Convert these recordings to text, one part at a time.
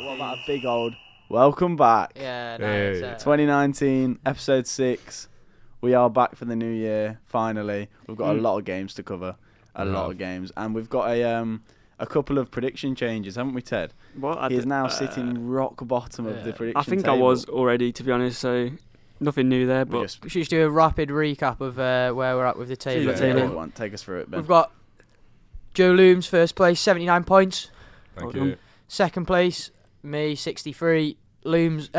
What about a big old welcome back? Yeah, nice. 2019, episode 6. We are back for the new year, finally. We've got a lot of games to cover. A lot of games. And we've got a couple of prediction changes, haven't we, Ted? What? He's now sitting rock bottom of the prediction I think table. I was already, to be honest, so nothing new there. But We should just do a rapid recap of where we're at with the table. Take us through it, Ben. We've got Joe Looms, first place, 79 points. Thank you. Second place, me, 63. Louis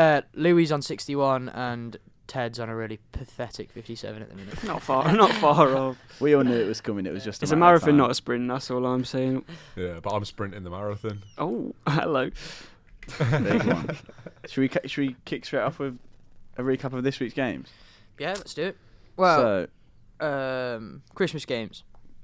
on 61, and Ted's on a really pathetic 57 at the minute. not far off. We all knew it was coming. It was just It's a marathon, not a sprint. That's all I'm saying. Yeah, but I'm sprinting the marathon. Oh, hello. Big one. Should we kick straight off with a recap of this week's games? Yeah, let's do it. Well, So, Christmas games.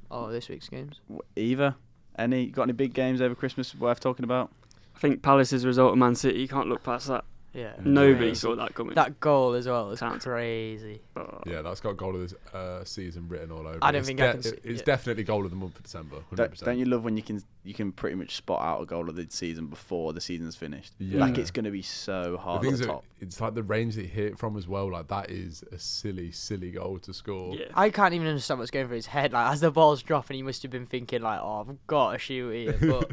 Oh, this week's games. Eva, got any big games over Christmas worth talking about? I think Palace's result of Man City, you can't look past that. Yeah. Nobody crazy. saw that coming. That goal as well is Can't. crazy. Yeah, that's got goal of this season written all over. I don't think I can see It's it. definitely goal of the month for December. 100%. Don't you love when you can pretty much spot out a goal of the season before the season's finished? Yeah. Like it's going to be so hard on top. It's like the range that he hit it from as well. Like that is a silly, silly goal to score. Yeah. I can't even understand what's going through his head. Like as the ball's dropping, he must have been thinking like, "Oh, I've got to shoot here." But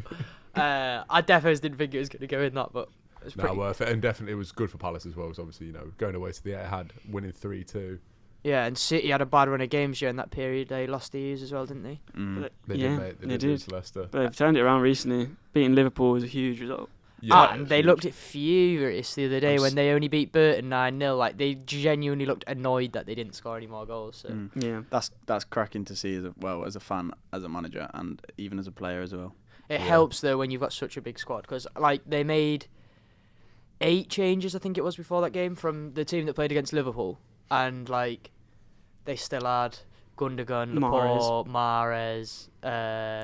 I definitely didn't think it was going to go in that. But it was pretty worth it, and definitely it was good for Palace as well. Because obviously, going away to the Etihad, winning 3-2. Yeah, and City had a bad run of games during that period. They lost the U's as well, didn't they? But They yeah, did, mate. They did lose to Leicester. But they've turned it around recently. Beating Liverpool was a huge result. Yeah, And they looked furious the other day when they only beat Burton 9-0. Like they genuinely looked annoyed that they didn't score any more goals. So Yeah. That's cracking to see as a fan, as a manager, and even as a player as well. it helps though when you've got such a big squad because like they made 8 changes, I think it was, before that game from the team that played against Liverpool, and like they still had Gundogan, Laporte, Mahrez,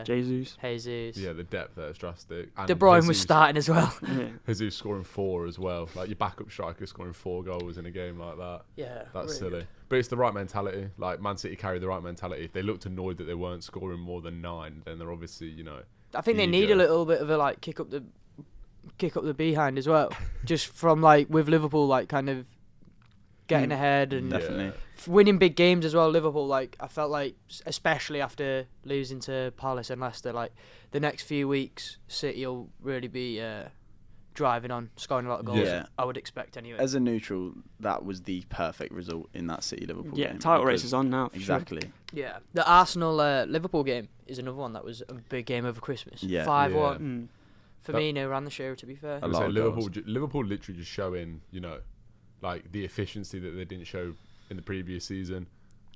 Jesus. Jesus. Yeah, the depth there is drastic. And De Bruyne was Jesus- starting as well. Yeah. Jesus scoring 4 as well. Like your backup striker scoring 4 goals in a game like that. Yeah, That's really silly. But it's the right mentality. Like Man City carried the right mentality. If they looked annoyed that they weren't scoring more than 9, then they're obviously, I think they need eager. a little bit of a like kick up the behind as well, just from like with Liverpool like kind of getting ahead and Definitely. winning big games as well. Liverpool, like I felt like, especially after losing to Palace and Leicester, like the next few weeks, City will really be driving on, scoring a lot of goals. Yeah. I would expect anyway. As a neutral, that was the perfect result in that City Liverpool game. Yeah, title race because- is on now. For Exactly. Yeah, the Arsenal Liverpool game is another one that was a big game over Christmas. Yeah. 5-1. Sure. Firmino ran the show, to be fair. A lot of Liverpool, goals. Liverpool literally just showing, like the efficiency that they didn't show in the previous season.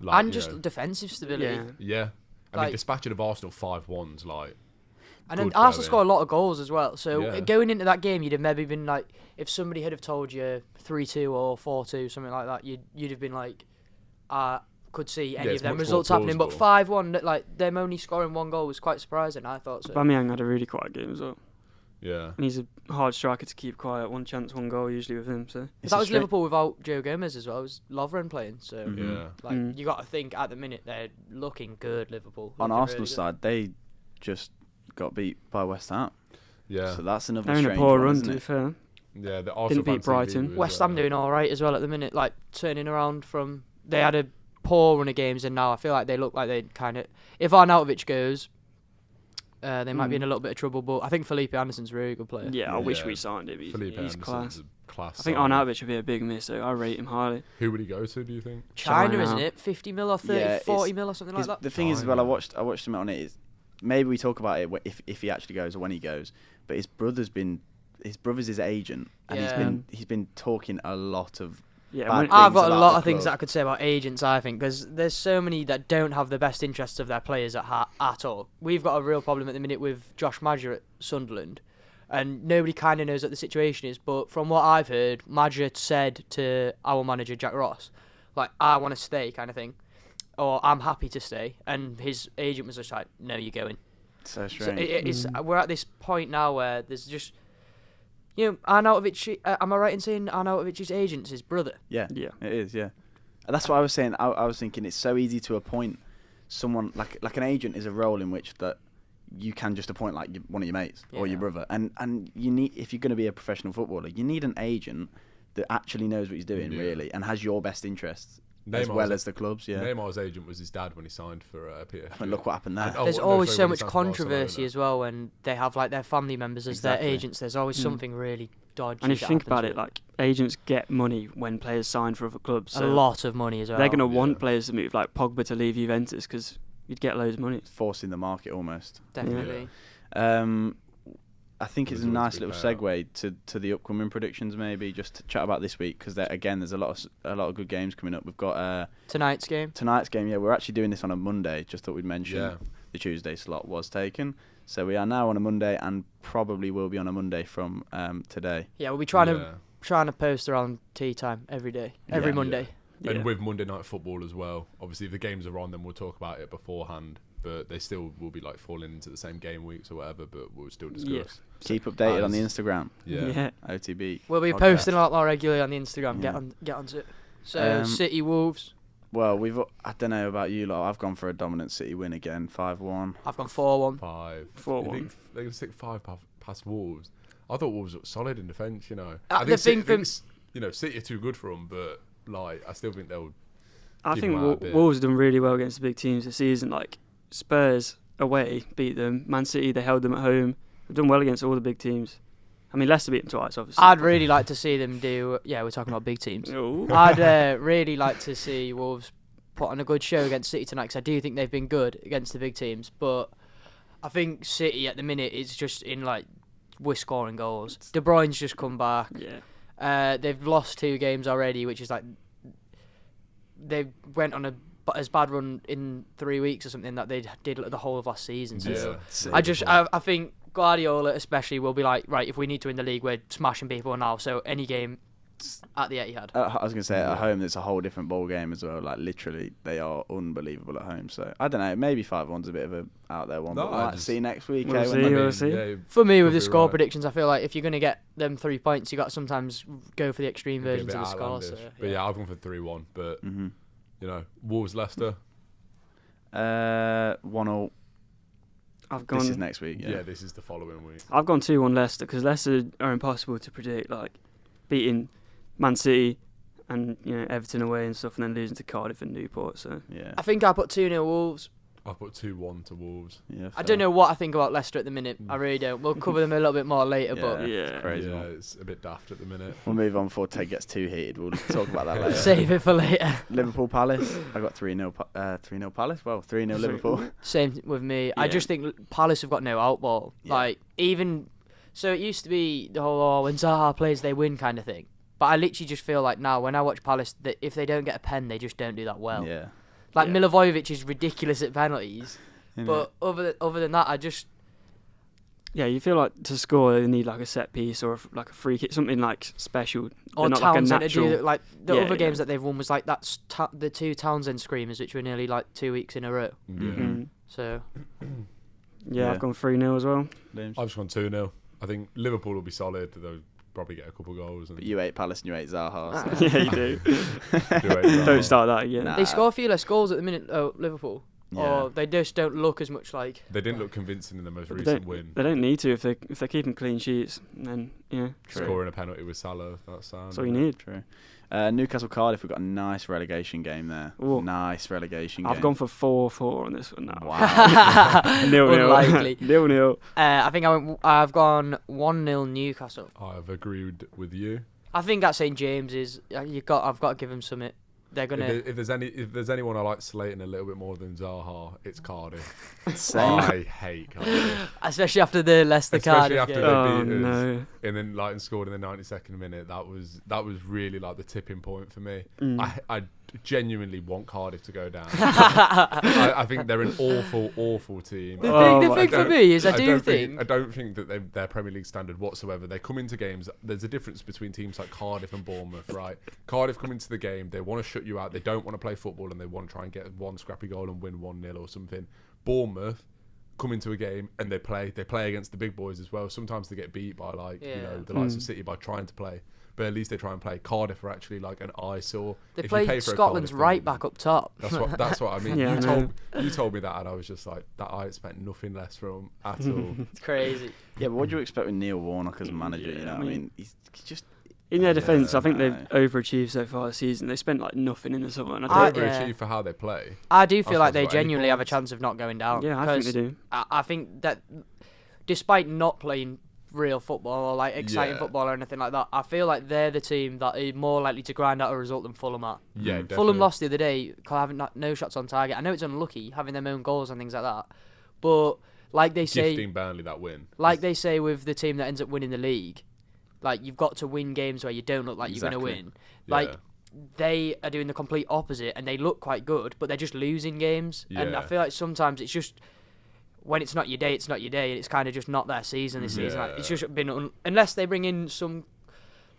Like, And just defensive stability. Yeah. yeah. I like- mean, dispatching of Arsenal 5-1s, like. And then Good Arsenal going. scored a lot of goals as well. So Yeah. going into that game, you'd have maybe been like, if somebody had have told you 3-2 or 4-2, something like that, you'd have been like, could see any Yeah, of it's them much results more happening. But plausible. 5-1, like them only scoring 1 goal was quite surprising. I thought so. Aubameyang had a really quiet game as well. Yeah. And he's a hard striker to keep quiet. 1 chance, 1 goal usually with him. So It's that a was straight- Liverpool without Joe Gomez as well. It was Lovren playing. So Mhm. Yeah. like you got to think at the minute they're looking good. Liverpool On looking Arsenal's really side, they just got beat by West Ham. Yeah. So that's another they're in a strange poor one, run, isn't to be it? fair. Yeah, the Arsenal Didn't beat fan TV Brighton. was, West Ham doing all right as well at the minute, like turning around from they had a poor run of games and now I feel like they look like they kind of, if Arnautovic goes, they might be in a little bit of trouble. But I think Felipe Anderson's a really good player. Yeah, I wish Yeah. we signed him. He's Felipe class. Anderson's a class. I think signing. Arnautovic would be a big miss, so I rate him highly. Who would he go to, do you think? China, China. isn't it? 50 mil or 30, Yeah, 40 it's- mil or something like that. The thing is, well, I China. watched him on it. Is maybe we talk about it if he actually goes or when he goes. But his brother's his agent, and Yeah. he's been talking a lot of. Yeah, Bad when, things I've got a about lot the of things club. that I could say about agents, I think, because there's so many that don't have the best interests of their players at heart at all. We've got a real problem at the minute with Josh Maja at Sunderland, and nobody kind of knows what the situation is. But from what I've heard, Maja said to our manager, Jack Ross, like, I want to stay kind of thing, or I'm happy to stay. And his agent was just like, no, you're going. So So strange. we're at this point now where there's just, Arnautovic, am I right in saying Arnautovic's agent's his brother? Yeah, yeah. it is. Yeah, That's what I was saying. I was thinking it's so easy to appoint someone like an agent is a role in which that you can just appoint like one of your mates or your brother, and you need, if you're going to be a professional footballer, you need an agent that actually knows what he's doing really and has your best interests as well as the clubs. Yeah, Neymar's agent was his dad when he signed for PSG. I mean, look what happened there. There's always so much controversy as well when they have like their family members as their agents. There's always something really dodgy. And if you think about it, like agents get money when players sign for other clubs. So a lot of money as well. They're going to want players to move, like Pogba to leave Juventus because you'd get loads of money. It's forcing the market almost. Definitely. I think it's a nice little segue to the upcoming predictions, maybe just to chat about this week, because again there's a lot of good games coming up. We've got tonight's game. Yeah, we're actually doing this on a Monday. Just thought we'd mention the Tuesday slot was taken, so we are now on a Monday and probably will be on a Monday from today. Yeah, we'll be trying to post around tea time every day, every Monday. Yeah. And with Monday Night Football as well. Obviously, if the games are on, then we'll talk about it beforehand. But they still will be like falling into the same game weeks or whatever. But we'll still discuss. Yeah. Keep updated on the Instagram. Yeah. OTB. We'll be posting a lot more regularly on the Instagram. Get onto it. So City Wolves. Well, I don't know about you lot. I've gone for a dominant City win again, 5-1. I've gone 4-1. 4-1. They're gonna stick 5 past Wolves. I thought Wolves were solid in defence. You know, City are too good for them, but like I still think they'll. I think Wolves have done really well against the big teams this season. Like Spurs away beat them. Man City, they held them at home. They've done well against all the big teams. I mean, Leicester beat them twice, obviously. I'd really like to see them do. Yeah, we're talking about big teams. I'd really like to see Wolves put on a good show against City tonight, because I do think they've been good against the big teams. But I think City at the minute is just in like we're scoring goals. De Bruyne's just come back. Yeah. They've lost 2 games already, which is like they went on as bad run in 3 weeks or something that they did the whole of last season. So I think Guardiola especially will be like, right, if we need to win the league, we're smashing people now. So any game at the Etihad. I was gonna say at home, it's a whole different ball game as well. Like literally, they are unbelievable at home. So I don't know, maybe 5-1's a bit of a out there one. No, but we'll see next week. We'll see. Yeah, for me, with the score predictions, I feel like if you're gonna get them 3 points, you got to sometimes go for the extreme versions of the score. So, but I've gone for 3-1. But you know, Wolves Leicester. 1-0. This is next week. Yeah, this is the following week. I've gone 2-1 Leicester, because Leicester are impossible to predict. Like beating Man City and Everton away and stuff, and then losing to Cardiff and Newport. So I think I put 2-0 Wolves. I've put 2-1 to Wolves. Yeah, I don't know what I think about Leicester at the minute. I really don't. We'll cover them a little bit more later, but it's crazy. Yeah, it's a bit daft at the minute. We'll move on before Ted gets too heated. We'll talk about that later. Save it for later. Liverpool Palace. I got 3-0. 3-0 Palace. Well, 3-0 Liverpool. Same with me. Yeah. I just think Palace have got no outball. Yeah. Like even so, it used to be the whole when Zaha plays they win kind of thing. But I literally just feel like now when I watch Palace, that if they don't get a pen, they just don't do that well. Yeah. Like Milivojevic is ridiculous at penalties. But other than that, I just... Yeah, you feel like to score, they need like a set piece or like a free kick, something like special. Or not Townsend like a natural... to do, like the other games that they've won was like that's the 2 Townsend screamers, which were nearly like 2 weeks in a row. So... Yeah, I've gone 3-0 as well. I've just gone 2-0. I think Liverpool will be solid. They'll probably get a couple goals. But you hate Palace and you hate Zaha. So. Yeah, you do. Don't start that again. They score a few less goals at the minute, Liverpool. Or they just don't look as much like... They didn't look convincing in the most recent win. They don't need to if they're keeping clean sheets. Then scoring a penalty with Salah, that's all you need. True. Newcastle Cardiff, we've got a nice relegation game there. Ooh. Nice relegation game. I've gone for 4-4 on this one now. Wow. 0-0. Unlikely. 0-0. I think I've gone 1-0 Newcastle. I've agreed with you. I think at St James's, I've got to give them something. They're gonna. If there's anyone I like slating a little bit more than Zaha, it's Cardiff. Same. I hate Cardiff, especially after the Leicester Cardiff game. They beat us, and then and scored in the 92nd minute. That was really like the tipping point for me. I genuinely want Cardiff to go down. I think they're an awful team. The thing for me is I don't think that their Premier League standard whatsoever. They come into games. There's a difference between teams like Cardiff and Bournemouth, right? Cardiff come into the game. They want to shut you out. They don't want to play football, and they want to try and get one scrappy goal and win 1-0 or something. Bournemouth come into a game and they play against the big boys as well. Sometimes they get beat by the likes of City by trying to play. but at least they try and play. Cardiff are actually like an eyesore. They If you played pay for a Scotland's Cardiff right game, back up top. That's what I mean. Yeah, You told me that, and I was just like, that I expect nothing less from at all. It's crazy. Yeah, but what do you expect with Neil Warnock as manager? Yeah, you know, I I mean, mean, he's just. In their defence, I think no. they've overachieved so far this season. They spent like nothing in the summer. And I- I don't, Overachieve for how they play. I do feel I like suppose they they've got any genuinely have a points. chance of not going down. yeah, I think they do. I think that despite not playing real football or like exciting Yeah. football or anything like that, I feel like they're the team that are more likely to grind out a result than Fulham are. Yeah, definitely. Fulham lost the other day, having no shots on target. I know it's unlucky having their own goals and things like that, but like they say, Gifting Burnley that win. like they say with the team that ends up winning the league, like you've got to win games where you don't look like you're Exactly. going to win. Like Yeah. they are doing the complete opposite, and they look quite good, but they're just losing games. And I Yeah. feel like sometimes it's just when it's not your day, it's not your day, and it's kind of just not their season this season. Like, it's Yeah. just been unless they bring in some.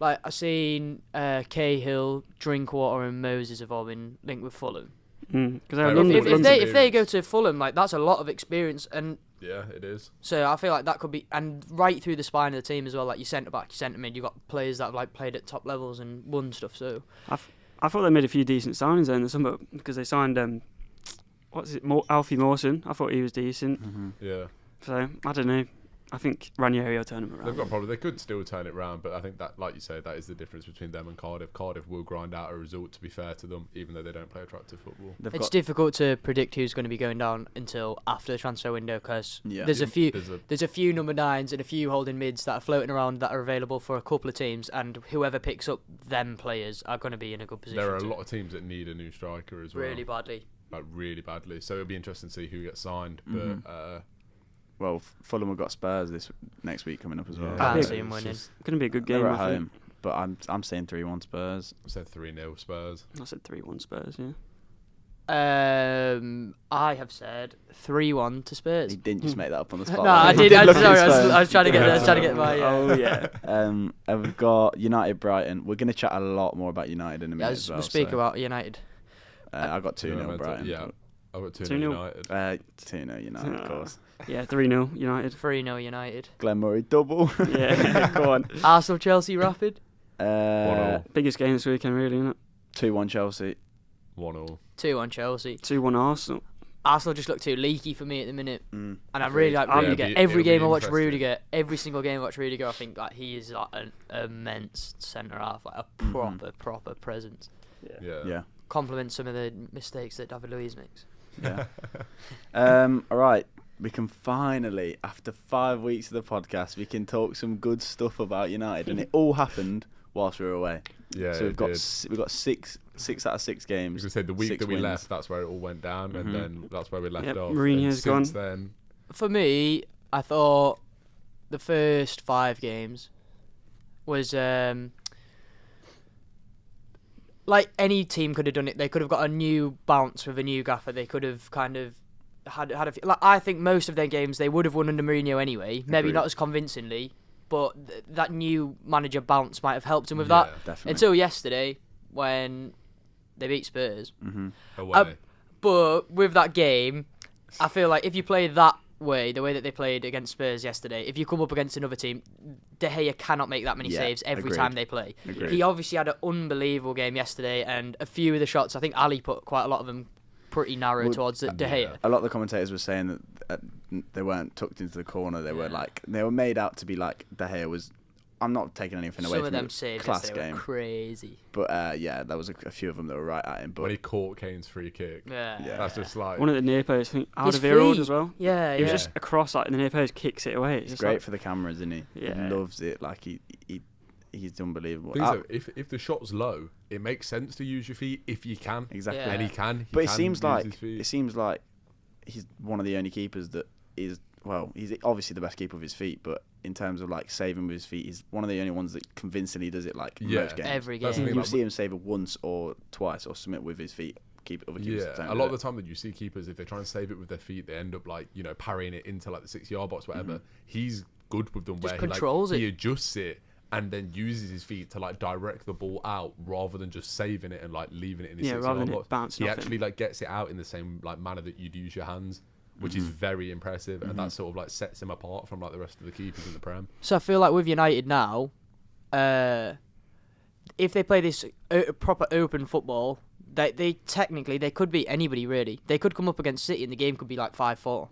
Like I seen Cahill, Drinkwater, and Moses have all been linked with Fulham. Because They're London, If London- they go to Fulham, like that's a lot of experience, and Yeah, it is. so I feel like that could be and right through the spine of the team as well. Like your centre back, your centre mid, you've got players that have like played at top levels and won stuff. So I thought they made a few decent signings there in the summer because they signed Alfie Mawson. I thought he was decent. Mm-hmm. Yeah. So I don't know. I think Ranieri will turn them around. They've got problems. They could still turn it round, but I think that, like you say, that is the difference between them and Cardiff. Cardiff will grind out a result, to be fair to them, even though they don't play attractive football. it's difficult to predict who's going to be going down until after the transfer window because Yeah. there's a few number nines and a few holding mids that are floating around that are available for a couple of teams, and whoever picks up them players are going to be in a good position. There are a to lot of teams that need a new striker as well. really badly. Like, really badly. So it'll be interesting to see who gets signed. But Mhm. Well, Fulham have got Spurs next week coming up as well. Yeah. Can't It's see him winning. It's going to be a good game. They're at I think. home, but I'm saying 3-1 Spurs. I said 3-0 Spurs. I said 3-1 Spurs. Yeah. I have said 3-1 to Spurs. He didn't just make that up on the spot. No, I He did. I'm look at sorry. his phone. I was trying to get my. Oh yeah. And we've got United Brighton. We're going to chat a lot more about United in a minute as well. We'll speak so, about United. I got 2-0 Brighton. Yeah, I've got 2-0 2-0. United. 2-0 United, of course. Yeah, 3-0 United. 3-0 United. Glenn Murray double. Yeah, go on. Arsenal, Chelsea, Rapid. 1-0. Biggest game this weekend, really, isn't it? 2-1 Chelsea. 1-0. 2-1 Chelsea. 2-1 Arsenal. Arsenal just look too leaky for me at the minute, Mm. and I really like Yeah, Rudiger. it'll Every be game I watch interesting. Rudiger, every single game I watch Rudiger, I think like he is like an immense centre half, like a proper presence. Yeah. Yeah. Complements some of the mistakes that David Luiz makes. Yeah. All right. We can finally, after 5 weeks of the podcast, we can talk some good stuff about United, and it all happened whilst we were away. Yeah, So we've got did. we've got six out of 6 I was games. going to say, the week 6 that we wins. left, that's where it all went down, Mhm. and then that's where we left Yep, off. Mourinho's and since gone. then, For me, I thought the first 5 games was like any team could have done it. They could have got a new bounce with a new gaffer. They could have kind of had a few, like I think most of their games they would have won under Mourinho anyway. Maybe Agreed. not as convincingly, but that new manager bounce might have helped him with yeah, that. Definitely. Until yesterday when they beat Spurs. Mm-hmm. away. But with that game, I feel like if you play that way, the way that they played against Spurs yesterday, if you come up against another team, De Gea cannot make that many Yeah, saves every agreed. time they play. Agreed. He obviously had an unbelievable game yesterday, and a few of the shots, I think Ali put quite a lot of them pretty narrow Well, towards De Gea. yeah. A lot of the commentators were saying that they weren't tucked into the corner. They were they were made out to be like De Gea was. I'm not taking anything away Some of from them it. saves Class yesterday game. were crazy. But yeah, there was a few of them that were right at him. When he But caught Kane's free kick. Yeah. Yeah. That's just like... One at the near post, I think His Alderweireld feet. as well. Yeah, It was yeah. just a cross like in the near post, kicks it away. It's it's just great like, for the cameras, isn't he? Yeah. He loves it. Like he's unbelievable. Things though, if the shot's low, it makes sense to use your feet if you can. Exactly. Yeah. And he can. But he it can seems use like his feet. he's one of the only keepers that is he's obviously the best keeper with his feet, but in terms of like saving with his feet, he's one of the only ones that convincingly does it like Yeah. most games. Every That's the game. thing, You like, see him save it once or twice or submit with his feet. Other keepers Yeah, don't a do lot of it. the time that you see keepers, if they try and save it with their feet, they end up like, parrying it into like the 6-yard box, whatever. He's good with them Just where controls he it. adjusts it and then uses his feet to like direct the ball out rather than just saving it and like leaving it in his Yeah, 6-yard rather than box. it bouncing He off him. actually like gets it out in the same like manner that you'd use your hands, which is very impressive, and that sort of like sets him apart from like the rest of the keepers in the Prem. So I feel like with United now, if they play this proper open football, they technically they could beat anybody really. They could come up against City and the game could be like 5-4.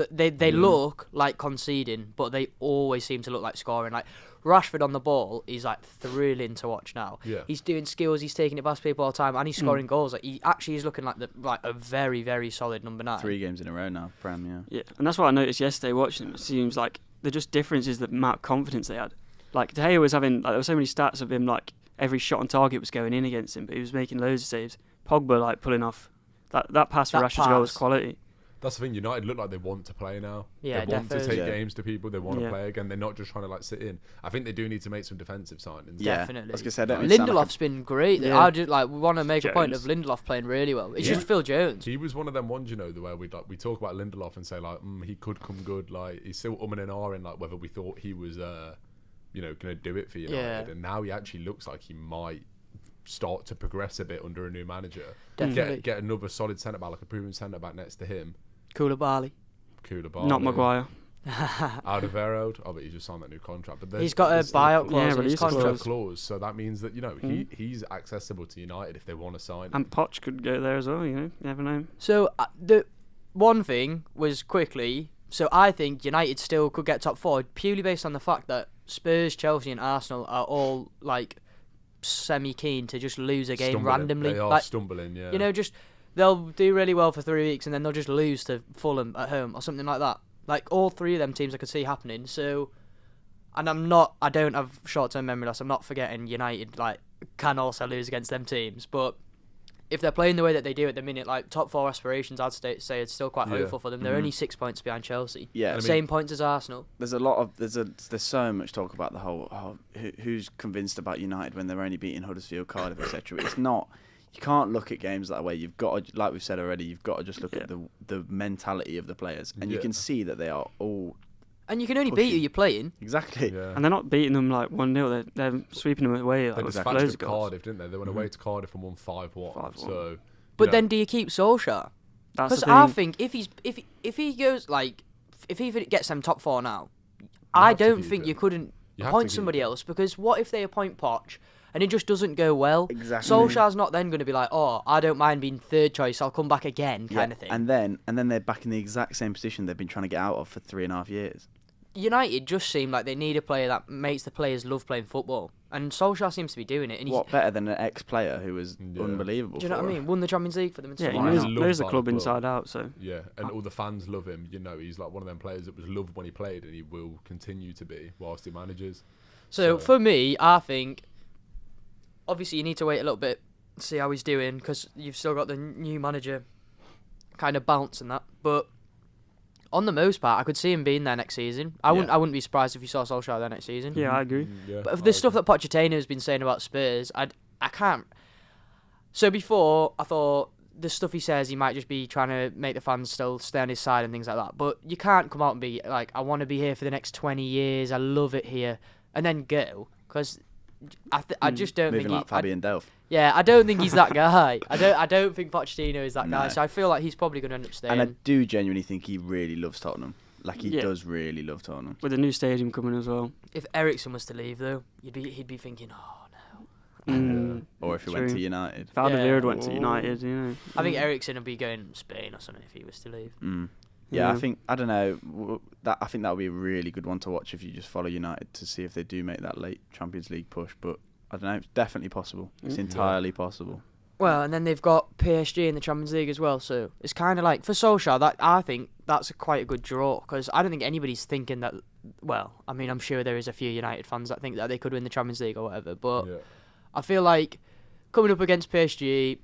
They look like conceding, but they always seem to look like scoring. Like Rashford on the ball, he's like thrilling to watch now. Yeah. He's doing skills, he's taking it past people all the time, and he's scoring goals. Like he actually is looking like a very, very solid number 9. 3 games in a row now, Prem. Yeah. Yeah, and that's what I noticed yesterday watching him. It seems like the just difference is the amount of confidence they had. Like De Gea was having, like, there were so many stats of him, like every shot on target was going in against him, but he was making loads of saves. Pogba like pulling off that pass for Rashford's goal was quality. That's the thing. United look like they want to play now. Yeah, they want to definitely. take games to people. They want to play again. They're not just trying to like sit in. I think they do need to make some defensive signings. Yeah, Definitely. I was gonna say, don't Lindelof's been great. Yeah. I just we want to make a point of Jones. Lindelof playing really well. It's just Phil Jones. He was one of them ones, you know, where we talk about Lindelof and say like he could come good. Like he's still umming and ahhing like whether we thought he was going to do it for United. Yeah. And now he actually looks like he might start to progress a bit under a new manager. Definitely. Get another solid centre back, like a proven centre back next to him. Koulibaly. Not Maguire. Alderweireld. Oh, but he just signed that new contract. But He's got a buyout clause in his release clause. contract. clause, so that means that he's accessible to United if they want to sign him. And Poch could go there as well, you never know. So the one thing was quickly. So I think United still could get top 4 purely based on the fact that Spurs, Chelsea, and Arsenal are all like semi-keen to just lose a game randomly. They are like, stumbling, yeah. You know, just they'll do really well for 3 weeks and then they'll just lose to Fulham at home or something like that. Like all 3 of them teams I could see happening. So, and I don't have short-term memory loss. I'm not forgetting United like can also lose against them teams. But if they're playing the way that they do at the minute, like top 4 aspirations, I'd say it's still quite hopeful for them. They're only 6 points behind Chelsea. Yeah, same points as Arsenal. There's a lot of there's so much talk about the whole who's convinced about United when they're only beating Huddersfield, Cardiff, etc. It's not. You can't look at games that way. You've got to, like we've said already, you've got to just look at the mentality of the players, and you can see that they are all. And you can only pushing. beat who you're playing. Exactly. Yeah. And they're not beating them like 1-0. They're sweeping them away. Like, They with dispatched loads of of goals. Cardiff, didn't they? They went away to Cardiff and won 5-1. 5-1. So, But then do you keep Solskjaer? That's Because the I thing. think if he goes like if he gets them top 4 now, I have to don't keep think him. you couldn't You have appoint to keep somebody him. else, because what if they appoint Poch and it just doesn't go well? Exactly. Solskjaer's not then going to be like, oh, I don't mind being 3rd choice, I'll come back again, kind of thing. And then they're back in the exact same position they've been trying to get out of for 3.5 years. United just seem like they need a player that makes the players love playing football, and Solskjaer seems to be doing it. And What better than an ex-player who was unbelievable? do you know what I mean? Won the Champions League for them. And Yeah, stuff he like knows, that. Loved knows the by club the club. inside out. So yeah, and all the fans love him. You know, he's like one of them players that was loved when he played, and he will continue to be whilst he manages. So for me, I think obviously you need to wait a little bit, see how he's doing, because you've still got the new manager kind of bounce and that. But on the most part, I could see him being there next season. I wouldn't be surprised if you saw Solskjaer there next season. yeah, I agree. Yeah, But if the stuff that Pochettino has been saying about Spurs, I can't. So before, I thought the stuff he says, he might just be trying to make the fans still stay on his side and things like that. But you can't come out and be like, I want to be here for the next 20 years, I love it here, and then go. Because I just don't Moving think like Fabian Delph. I don't think he's that guy. I don't think Pochettino is that guy. No. So I feel like he's probably going to end up staying. And I do genuinely think he really loves Tottenham. Like he Yeah. does really love Tottenham. With the new stadium coming as well. If Eriksen was to leave, though, he'd be thinking, oh no. Or if he went True. to United. If Alderweireld went to Ooh. United, you know. I think Eriksen would be going to Spain or something if he was to leave. Yeah, Yeah. I don't know. I think that would be a really good one to watch if you just follow United to see if they do make that late Champions League push. But I don't know. It's definitely possible. It's entirely possible. Well, and then they've got PSG in the Champions League as well, so it's kind of like for Solskjaer. That I think that's quite a good draw, because I don't think anybody's thinking that. Well, I mean, I'm sure there is a few United fans that think that they could win the Champions League or whatever, but I feel like coming up against PSG,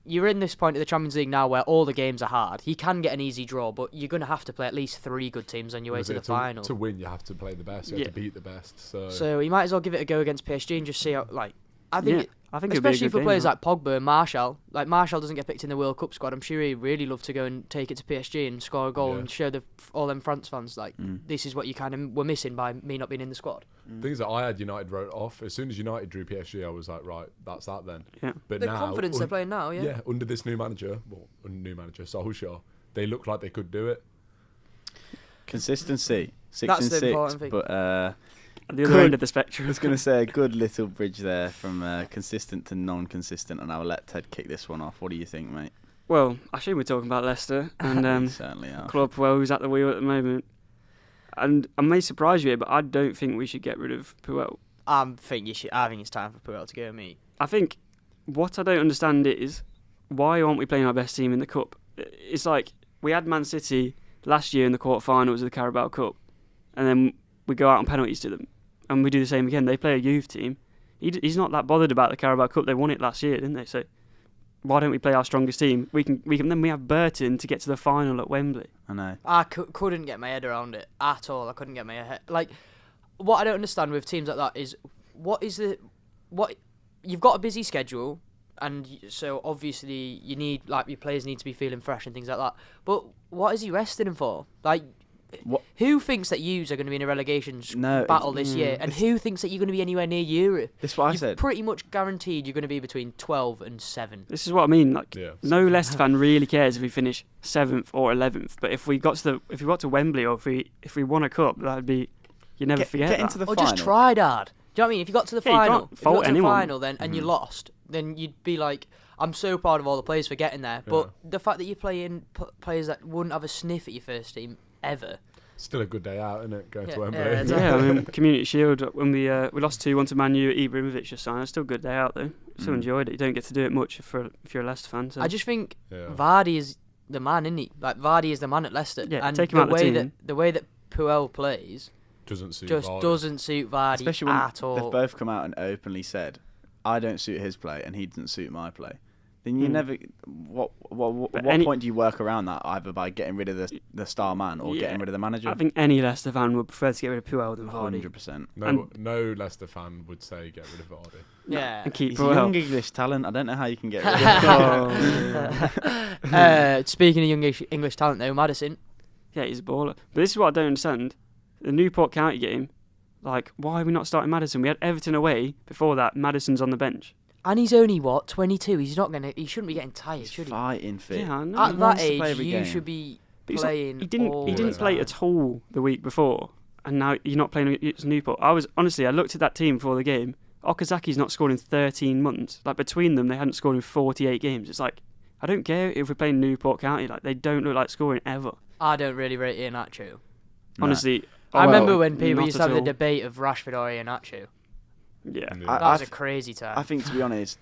you're in this point of the Champions League now where all the games are hard. You can get an easy draw, but you're going to have to play at least 3 good teams on your way to the final. To win, you have to play the best. You have to beat the best. So you might as well give it a go against PSG and just see how, like, I think, I think it'd be a especially good for game, players that. like Pogba and Martial. Like, Martial doesn't get picked in the World Cup squad. I'm sure he'd really love to go and take it to PSG and score a goal and show all them France fans, like, this is what you kind of were missing by me not being in the squad. Things that I had United wrote off. As soon as United drew PSG, I was like, right, that's that then. Yeah. But The now, confidence they're playing now, Yeah, under this new manager, Solskjaer, they look like they could do it. Consistency. 6 That's and the 6. important thing. But at the other end of the spectrum. I was going to say a good little bridge there from consistent to non-consistent, and I'll let Ted kick this one off. What do you think, mate? Well, I assume we're talking about Leicester and Certainly are. club who's at the wheel at the moment. And I may surprise you here, but I don't think we should get rid of Puel. I think it's time for Puel to go, mate. I think what I don't understand is why aren't we playing our best team in the cup? It's like we had Man City last year in the quarterfinals of the Carabao Cup, and then we go out on penalties to them, and we do the same again. They play a youth team. He's not that bothered about the Carabao Cup. They won it last year, didn't they? So why don't we play our strongest team? We can. Then we have Burton to get to the final at Wembley. I know. I couldn't get my head around it at all. I couldn't get my head. Like, what I don't understand with teams like that is what you've got a busy schedule, and so obviously you need, like, your players need to be feeling fresh and things like that. But what is he resting them for? Like, who thinks that yous are going to be in a relegation battle this year, and who thinks that you're going to be anywhere near Europe? This is what I said. You've pretty much guaranteed you're going to be between 12 and 7. This is what I mean. Like, no Leicester fan really cares if we finish 7th or 11th. But if we got to Wembley, or if we won a cup, that'd be, you never forget get that. into the Or final. just tried hard. Do you know what I mean? If you got to the final, anyone. And you lost, then you'd be like, I'm so proud of all the players for getting there. But the fact that you're playing players that wouldn't have a sniff at your first team ever. Still a good day out, isn't it? Going to Wembley. Yeah, I mean, Community Shield, when we lost 2-1 to Man U, Ibrahimovic just signed. It's still a good day out, though. Still enjoyed it. You don't get to do it much if you're a Leicester fan. So. I just think Vardy is the man, isn't he? Like, Vardy is the man at Leicester. Yeah, and take him out the team. The way that Puel plays doesn't suit Vardy Especially when at all. they've both come out and openly said, I don't suit his play and he doesn't suit my play. Then you never. What point do you work around that, either by getting rid of the star man or getting rid of the manager? I think any Leicester fan would prefer to get rid of Puel than Vardy. 100%. No Leicester fan would say get rid of Vardy. Yeah. And keep He's Puel. a young English talent. I don't know how you can get rid of him. Speaking of young English talent, though, Maddison. Yeah, he's a baller. But this is what I don't understand. The Newport County game, like, why are we not starting Maddison? We had Everton away. Before that, Maddison's on the bench. And he's only, 22? He shouldn't be getting tired, should he? Fighting fit. Yeah, I know. At that age, you should be playing. He didn't play at all the week before, and now you're not playing against Newport. I looked at that team before the game. Okazaki's not scored in 13 months. Like, between them, they hadn't scored in 48 games. It's like, I don't care if we're playing Newport County. Like, they don't look like scoring ever. I don't really rate Iheanacho. No. Honestly. I remember when people used to have the all. debate of Rashford or Iheanacho. Yeah. That was a crazy time. I think, to be honest,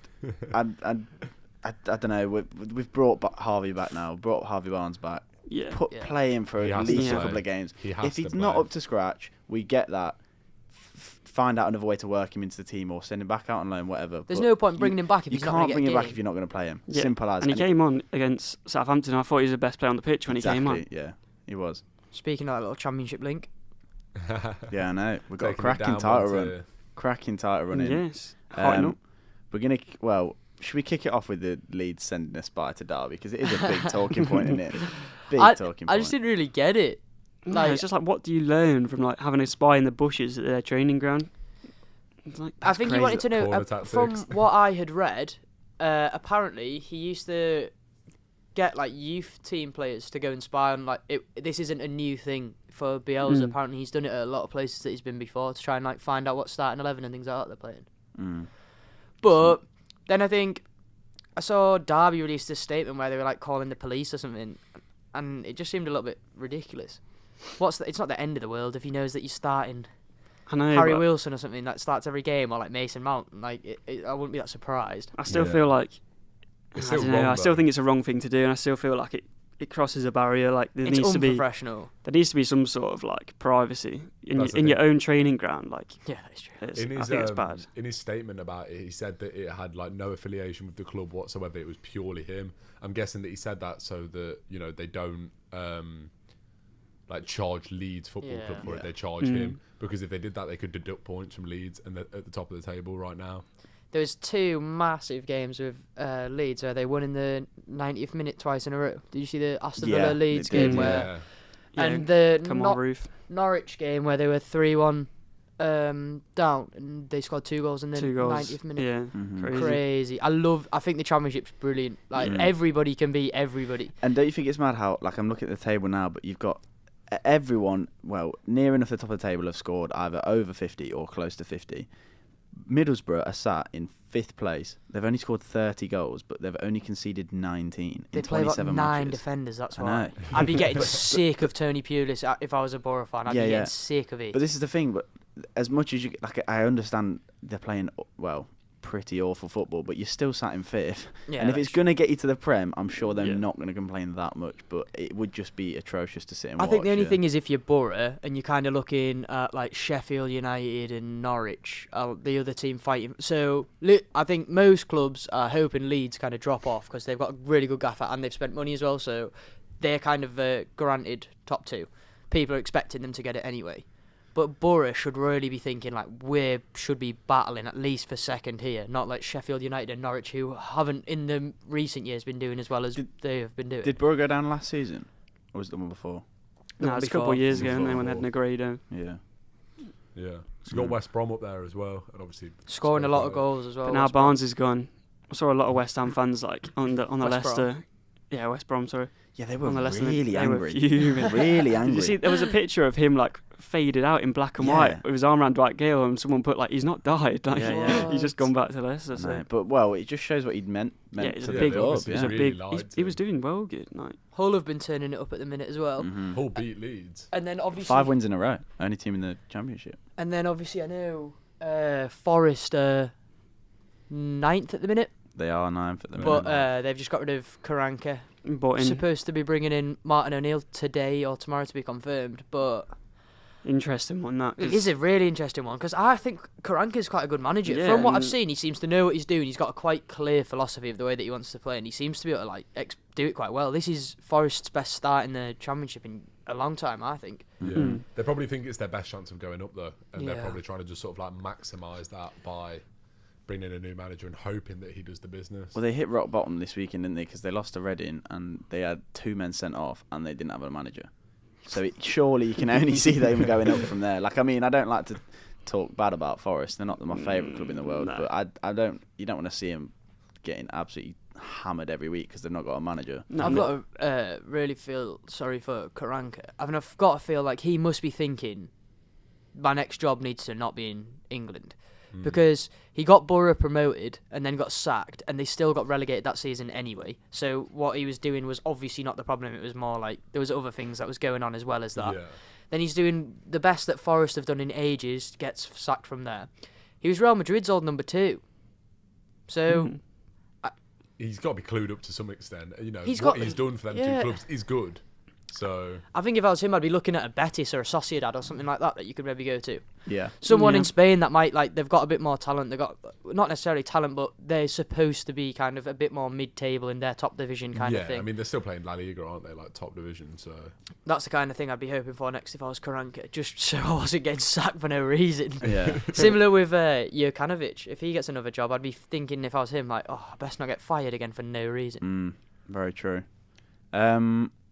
I don't know. We've brought Harvey back now. Brought Harvey Barnes back. Yeah. Play him for at least a couple of games. If he's not up to scratch, we get that. Find out another way to work him into the team or send him back out on loan, whatever. There's no point bringing him back if he's not going to get a game. You can't bring him back if you're not going to play him. Yeah. Simple as. And he came on against Southampton. I thought he was the best player on the pitch when he came on. Yeah, he was. Speaking of that little championship link. Yeah, I know. We've got a Taking it cracking down title one run. to- Cracking title run in. Yes. Hotting up. We're going to... Well, should we kick it off with the Leeds sending a spy to Derby? Because it is a big talking point, isn't it? Big talking point. I just didn't really get it. No, it's just like, what do you learn from like having a spy in the bushes at their training ground? It's like, I think crazy. you wanted to know, Corner from tactics. what I had read, apparently he used to get like youth team players to go and spy on, like, this isn't a new thing for Bielsa. Apparently he's done it at a lot of places that he's been before to try and like find out what starting 11 and things like that they're playing. But then I think I saw Derby release this statement where they were like calling the police or something, and it just seemed a little bit ridiculous. It's not the end of the world if he knows that you're starting I know, Harry but Wilson or something that starts every game, or like Mason Mount. Like, I wouldn't be that surprised. I still feel like It's I still don't know. wrong, I still though. think it's a wrong thing to do, and I still feel like it crosses a barrier. Like It's unprofessional. there needs to be some sort of like privacy That's the in your thing. own training ground. Like, Yeah, that is true. I In think it's bad. in his statement about it, he said that it had like no affiliation with the club whatsoever. It was purely him. I'm guessing that he said that so that they don't like charge Leeds Football Club for it. They charge him because if they did that, they could deduct points from Leeds and they're at the top of the table right now. There was 2 massive games with Leeds where they won in the 90th minute twice in a row. Did you see the Aston Villa Leeds they did, game yeah. and the come on, roof. Norwich game where they were 3-1 down and they scored 2 goals in the 2 goals. 90th minute? Yeah, Crazy. I think the championship's brilliant. Like, everybody can beat everybody. And don't you think it's mad how, like, I'm looking at the table now, but you've got everyone, well, near enough the top of the table have scored either over 50 or close to 50. Middlesbrough are sat in 5th place. They've only scored 30 goals, but they've only conceded 19 They in play about 27 9 matches. defenders, that's I why. know. I'd be getting sick of Tony Pulis if I was a Borough fan. I'd be getting sick of it. But this is the thing, but as much as I understand they're playing, well, pretty awful football, but you're still sat in 5th. Yeah, and if it's going to get you to the Prem, I'm sure they're Yeah. not going to complain that much, but it would just be atrocious to sit and I watch. think the only thing is if you're Borough and you're kind of looking at like Sheffield United and Norwich, the other team fighting. So I think most clubs are hoping Leeds kind of drop off because they've got a really good gaffer and they've spent money as well. So they're kind of granted top 2. People are expecting them to get it anyway. But Borough should really be thinking like we should be battling at least for second here, not like Sheffield United and Norwich who haven't in the recent years been doing as well as they have been doing. Did Borough go down last season? Or was it the one before? No, it's a couple of years ago, and then when they had Negredo. Yeah. Yeah. So you got West Brom up there as well, and obviously Scoring a lot of goals as well. But now West Brom. Barnes is gone. I saw a lot of West Ham fans like on the West Leicester. Brom. Yeah, West Brom. Sorry. Yeah, they were On the Leicester, really they were angry. fuming. Really angry. Did you see? There was a picture of him like faded out in black and Yeah. white with his arm around Dwight Gale, and someone put like he's not died. Like Yeah. he's just gone back to Leicester. No, So. but well, it just shows what he'd meant Yeah, it's to a the big, club. obviously it's a Yeah. really big. liked He was him. doing well, good. Like Hull have been turning it up at the minute as well. Mhm. Hull beat Leeds. And then obviously 5 wins in a row. Only team in the Championship. I know Forest are 9th at the minute, They are 9th at the but minute. they've just got rid of Karanka. bought in. Supposed to be bringing in Martin O'Neill today or tomorrow to be confirmed, but Interesting one that. it is a really interesting one because I think Karanka's quite a good manager. Yeah, From what I've and- seen, he seems to know what he's doing. He's got a quite clear philosophy of the way that he wants to play, and he seems to be able to like do it quite well. This is Forest's best start in the Championship in a long time, I think. Yeah. Mm. They probably think it's their best chance of going up though, and they're Yeah. probably trying to just sort of like maximise that by bringing in a new manager and hoping that he does the business. Well, they hit rock bottom this weekend, didn't they? Because they lost to Reading and they had 2 men sent off and they didn't have a manager. So surely you can only see them going up from there. Like, I mean, I don't like to talk bad about Forest. They're not my favourite club in the world, No. but you don't want to see them getting absolutely hammered every week because they've not got a manager. No, I've no. got to really feel sorry for Karanka. I've got to feel like he must be thinking my next job needs to not be in England. Because he got Borough promoted and then got sacked, and they still got relegated that season anyway. So what he was doing was obviously not the problem. It was more like there was other things that was going on as well as that. Yeah. Then he's doing the best that Forest have done in ages, gets sacked from there. He was Real Madrid's old number 2. So He's got to be clued up to some extent. You know, He's what got- he's done for them yeah. two clubs is good. So I think if I was him, I'd be looking at a Betis or a Sociedad or something like that you could maybe go to. Yeah. Someone Yeah. in Spain that might, like, they've got a bit more talent. They've got, not necessarily talent, but they're supposed to be kind of a bit more mid-table in their top division kind yeah, of thing. I mean they're still playing La Liga, aren't they? Like top division. So That's the kind of thing I'd be hoping for next if I was Karanka, just so I wasn't getting sacked for no reason. Yeah. Similar with Jurkanovic. If he gets another job, I'd be thinking if I was him, like, oh, I best not get fired again for no reason. Very true.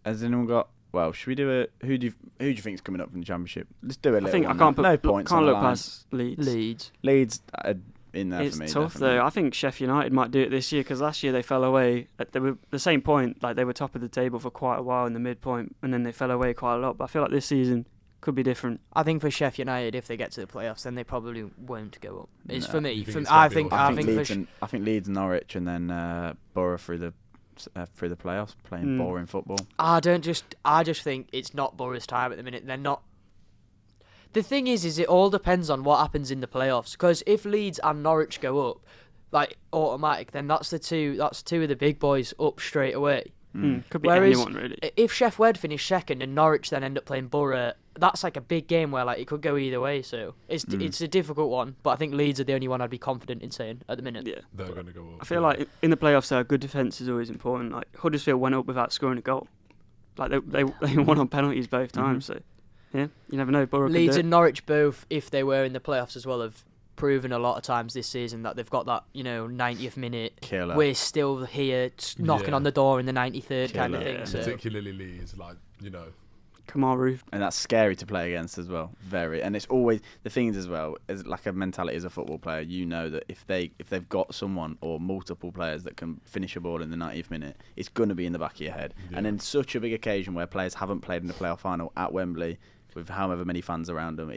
Has anyone got? Well, should we do a who do you think's coming up from the Championship? Let's do a little. I think I one can't now. put no points. can't on the look line. past Leeds. Leeds. In there It's for me. tough definitely. though. I think Sheffield United might do it this year because last year they fell away. They were the same point, like they were top of the table for quite a while in the midpoint, and then they fell away quite a lot. But I feel like this season could be different. I think for Sheffield United, if they get to the playoffs, then they probably won't go up. It's No. for me. You think For, it's gonna I be think. all- I think for. I think Leeds, Norwich, and then Borough through the playoffs, playing boring football. I just think it's not Borough's time at the minute. They're not. The thing is it all depends on what happens in the playoffs. Because if Leeds and Norwich go up, like automatic, then that's two of the big boys up straight away. Could be Whereas anyone really. if Sheff Wed finish second and Norwich then end up playing Borough, that's like a big game where like it could go either way. So it's a difficult one. But I think Leeds are the only one I'd be confident in saying at the minute. Yeah, they're going to go up. I feel like in the playoffs, a good defence is always important. Like Huddersfield went up without scoring a goal. Like they won on penalties both times. So yeah, you never know. Borough Leeds could do and Norwich both, if they were in the playoffs as well, have proven a lot of times this season that they've got that 90th minute. Killer. We're still here knocking Yeah. on the door in the 93rd kind of Killer. thing. Yeah. So. particularly Leeds, like Kamaru. And that's scary to play against as well. Very. And it's always the thing is as well, as like a mentality as a football player, you know that if they've got someone or multiple players that can finish a ball in the 90th minute, it's gonna be in the back of your head. Yeah. And then such a big occasion where players haven't played in the playoff final at Wembley with however many fans around them,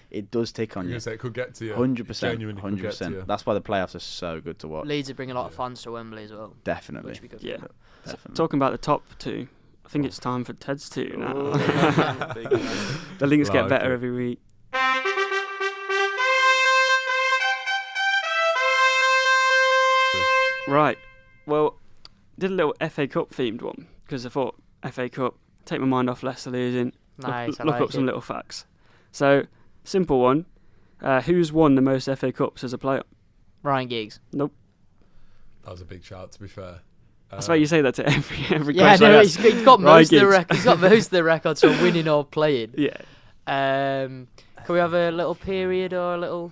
it does tick on you. Say it could get to you. 100%. Genuinely could get to 100%. you. That's why the playoffs are so good to watch. Leeds are bringing a lot of fans to Wembley as well. Definitely. Which would be good. Yeah. Definitely. Talking about the top two, I think it's time for Ted's two now. Oh, big man. The links get Like better it. every week. Right. Well, did a little FA Cup themed one because I thought FA Cup, take my mind off Leicester losing. Nice. Look up some little facts. So, simple one. Who's won the most FA Cups as a player? Ryan Giggs. Nope. That was a big shout, to be fair. I swear you say that to every Yeah, question. no, I he's ask. got Ryan most of the Giggs. he's got most of the records for winning or playing. Yeah. Can we have a little period or a little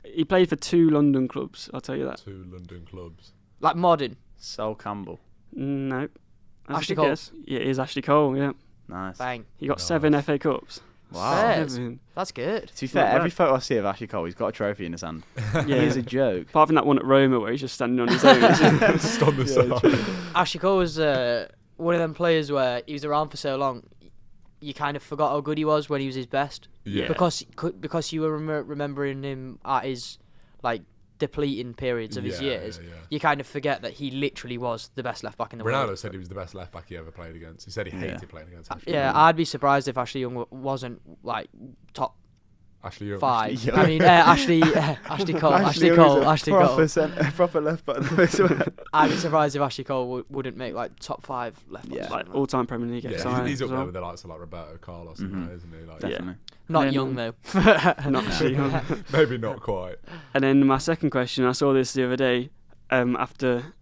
He played for 2 London clubs, I'll tell you that. 2 London clubs. like modern? Sol Campbell. No. That's Ashley a Cole. guess. Yeah, it is Ashley Cole, yeah. Nice. Bang. He got Nice. 7 FA Cups. Wow. Fair. 7. That's good. To be fair, Not every bad. photo I see of Ashley Cole, he's got a trophy in his hand. Yeah. He's a joke. Apart from that one at Roma where he's just standing on his own. Just on the side. Ashley Cole was one of them players where he was around for so long, you kind of forgot how good he was when he was his best. Yeah. Because you were remembering him at his like depleting periods of his years. Yeah. You kind of forget that he literally was the best left back in the Ronaldo world. said he was the best left back he ever played against. He said he hated playing against Ashley Yeah, Young. I'd be surprised if Ashley Young wasn't like top Ashley Young. 5. Ashley Young. I mean, Ashley Cole, Ashley Cole. Proper left back. I'd be surprised if Ashley Cole wouldn't make like top 5 left backs. Yeah. Like all-time Premier League Yeah, signings he's up as there well. with the likes of like Roberto Carlos and Mhm. that, isn't he? Like, Definitely. Not Then, young though. Not actually young. maybe not quite. And then my second question, I saw this the other day after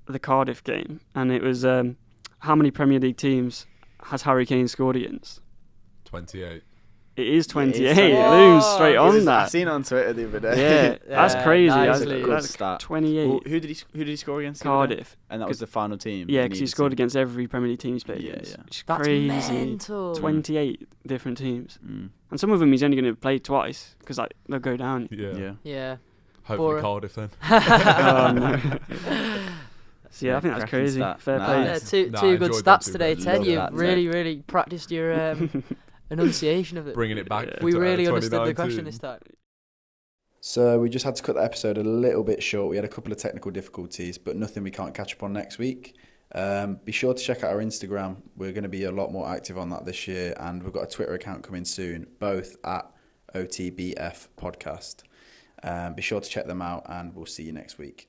the Cardiff game, and it was how many Premier League teams has Harry Kane scored against? 28. It is 28. It is. It looms Whoa. straight I on that. seen it on Twitter the other day. Yeah, that's Yeah, crazy. nicely. Good That's stat. 28. Well, who did he score against? the other day? Cardiff. And that was the final team. Yeah, because he needed scored to- against every Premier League team he's played Yeah, against. yeah. Which is That's crazy. mental. 28 different teams. Mm. And some of them he's only going to play twice because like, they'll go down. Yeah. Yeah. Yeah. Hopefully Bora. Cardiff then. Oh, no. So yeah, I think that's cracking crazy. stat. Fair Nice. play. Yeah, two Nah, two I good enjoyed them stats too, today, mate. Ted. Love You've that, really practiced your enunciation of it. Bringing it back. Yeah. We to, really understood the 2019. question this time. So we just had to cut the episode a little bit short. We had a couple of technical difficulties, but nothing we can't catch up on next week. Be sure to check out our Instagram. We're going to be a lot more active on that this year, and we've got a Twitter account coming soon, both at OTBF Podcast. Be sure to check them out, and we'll see you next week.